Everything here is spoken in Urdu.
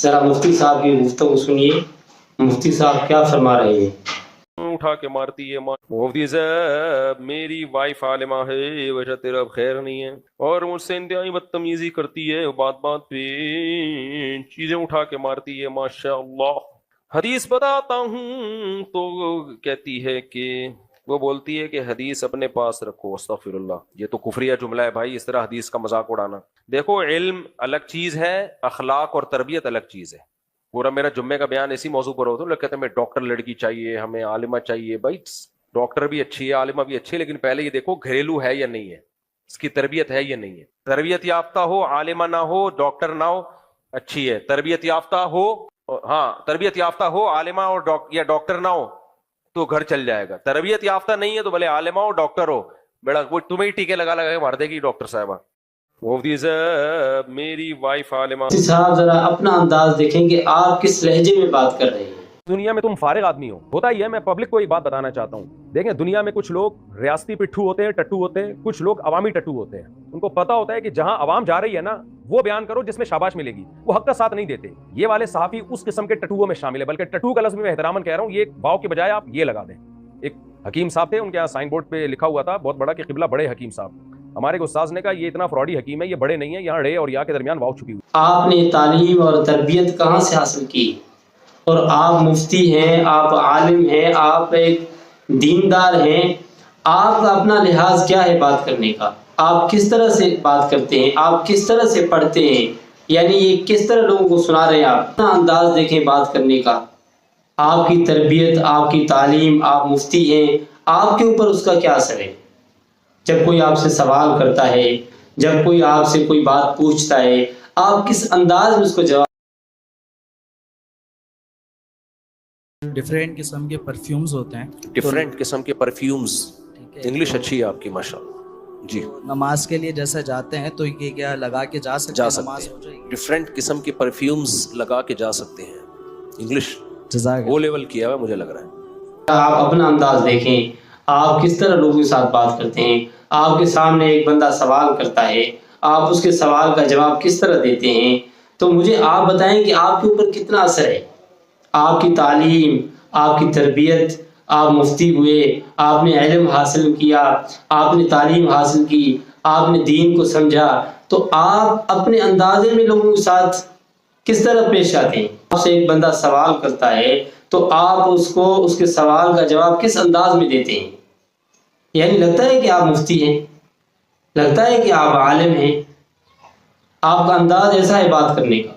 ذرا مفتی صاحب کی گفتگو سنیے، مفتی صاحب کیا فرما رہے ہیں۔ اٹھا کے مارتی ہے مفتی صاحب میری وائف عالمہ ہے، وجہ تیرا خیر نہیں ہے، اور مجھ سے انتہائی بدتمیزی کرتی ہے، بات بات پہ چیزیں اٹھا کے مارتی ہے، ماشاء اللہ۔ حدیث بتاتا ہوں تو کہتی ہے کہ وہ بولتی ہے کہ حدیث اپنے پاس رکھو، استغفر اللہ، یہ تو کفریہ جملہ ہے بھائی، اس طرح حدیث کا مذاق اڑانا۔ دیکھو علم الگ چیز ہے، اخلاق اور تربیت الگ چیز ہے۔ پورا میرا جمعے کا بیان اسی موضوع پر ہوتا ہے، لوگ کہتے ہیں ہمیں ڈاکٹر لڑکی چاہیے، ہمیں عالمہ چاہیے۔ بھائی ڈاکٹر بھی اچھی ہے، عالمہ بھی اچھی ہے، لیکن پہلے یہ دیکھو گھریلو ہے یا نہیں ہے، اس کی تربیت ہے یا نہیں ہے۔ تربیت یافتہ ہو، عالمہ نہ ہو، ڈاکٹر نہ ہو، اچھی ہے۔ تربیت یافتہ ہو، ہاں تربیت یافتہ ہو، عالمہ اور یا ڈاکٹر نہ ہو تو گھر چل جائے گا۔ تربیت یافتہ نہیں ہے تو بھلے عالمہ ہو ڈاکٹر ہو، بیڑا وہ تمہیں ہی ٹیکے لگا لگا کے مار دے گی ڈاکٹر صاحبہ۔ مفتی صاحب میری وائف عالمہ۔ مفتی صاحب ذرا اپنا انداز دیکھیں کہ آپ کس لہجے میں بات کر رہے ہیں۔ دنیا میں تم فارغ آدمی ہو، ہوتا ہی ہے، میں پبلک کو ایک بات بتانا چاہتا ہوں۔ دیکھیں دنیا میں کچھ لوگ ریاستی پٹھو ہوتے ہیں، ٹٹو ہوتے ہیں، کچھ لوگ عوامی ٹٹو ہوتے ہیں۔ ان کو پتا ہوتا ہے کہ جہاں عوام جا رہی ہے نا وہ بیان کرو جس میں شاباش ملے گی، وہ حق کا ساتھ نہیں دیتے۔ یہ والے صحافی اس قسم کے ٹٹوؤں میں شامل ہے، بلکہ ٹٹو کا لفظ میں احتراماً کہہ رہا ہوں، یہ واو کے بجائے آپ یہ لگا دیں۔ ایک حکیم صاحب تھے، ان کے یہاں سائن بورڈ پہ لکھا ہوا تھا بہت بڑا کہ قبلہ بڑے حکیم صاحب۔ ہمارے استاذ نے کہا یہ اتنا فراڈی حکیم ہے، یہ بڑے نہیں ہیں، یہاں ڑے اور یا کے درمیان واو چھپی ہوئی۔ آپ نے تعلیم اور تربیت کہاں سے حاصل کی؟ اور آپ مفتی ہیں، آپ عالم ہیں، آپ ایک دیندار ہیں، آپ کا اپنا لحاظ کیا ہے بات کرنے کا؟ آپ کس طرح سے بات کرتے ہیں؟ آپ کس طرح سے پڑھتے ہیں؟ یعنی یہ کس طرح لوگوں کو سنا رہے ہیں؟ آپ اپنا انداز دیکھیں بات کرنے کا، آپ کی تربیت، آپ کی تعلیم، آپ مفتی ہیں، آپ کے اوپر اس کا کیا اثر ہے؟ جب کوئی آپ سے سوال کرتا ہے، جب کوئی آپ سے کوئی بات پوچھتا ہے، آپ کس انداز میں اس کو جواب؟ ڈفرینٹ قسم کے پرفیومز ہوتے ہیں، ڈفرینٹ قسم کے پرفیومز، انگلش اچھی ہے آپ کی ماشاءاللہ جی۔ نماز کے لیے جیسے جاتے ہیں تو یہ کیا لگا کے جا سکتے ہیں؟ نماز ہو جائے گی؟ ڈفرینٹ قسم کے پرفیومز لگا کے جا سکتے ہیں، انگلش وہ لیول کیا ہوا مجھے لگ رہا ہے۔ آپ اپنا انداز دیکھیں، آپ کس طرح لوگوں کے ساتھ بات کرتے ہیں۔ آپ کے سامنے ایک بندہ سوال کرتا ہے، آپ اس کے سوال کا جواب کس طرح دیتے ہیں؟ تو مجھے آپ بتائیں کہ آپ کے اوپر کتنا اثر ہے؟ آپ کی تعلیم، آپ کی تربیت، آپ مفتی ہوئے، آپ نے علم حاصل کیا، آپ نے تعلیم حاصل کی، آپ نے دین کو سمجھا، تو آپ اپنے اندازے میں لوگوں کے ساتھ کس طرح پیش آتے ہیں؟ آپ سے ایک بندہ سوال کرتا ہے تو آپ اس کو اس کے سوال کا جواب کس انداز میں دیتے ہیں؟ یعنی لگتا ہے کہ آپ مفتی ہیں، لگتا ہے کہ آپ عالم ہیں، آپ کا انداز ایسا ہے بات کرنے کا۔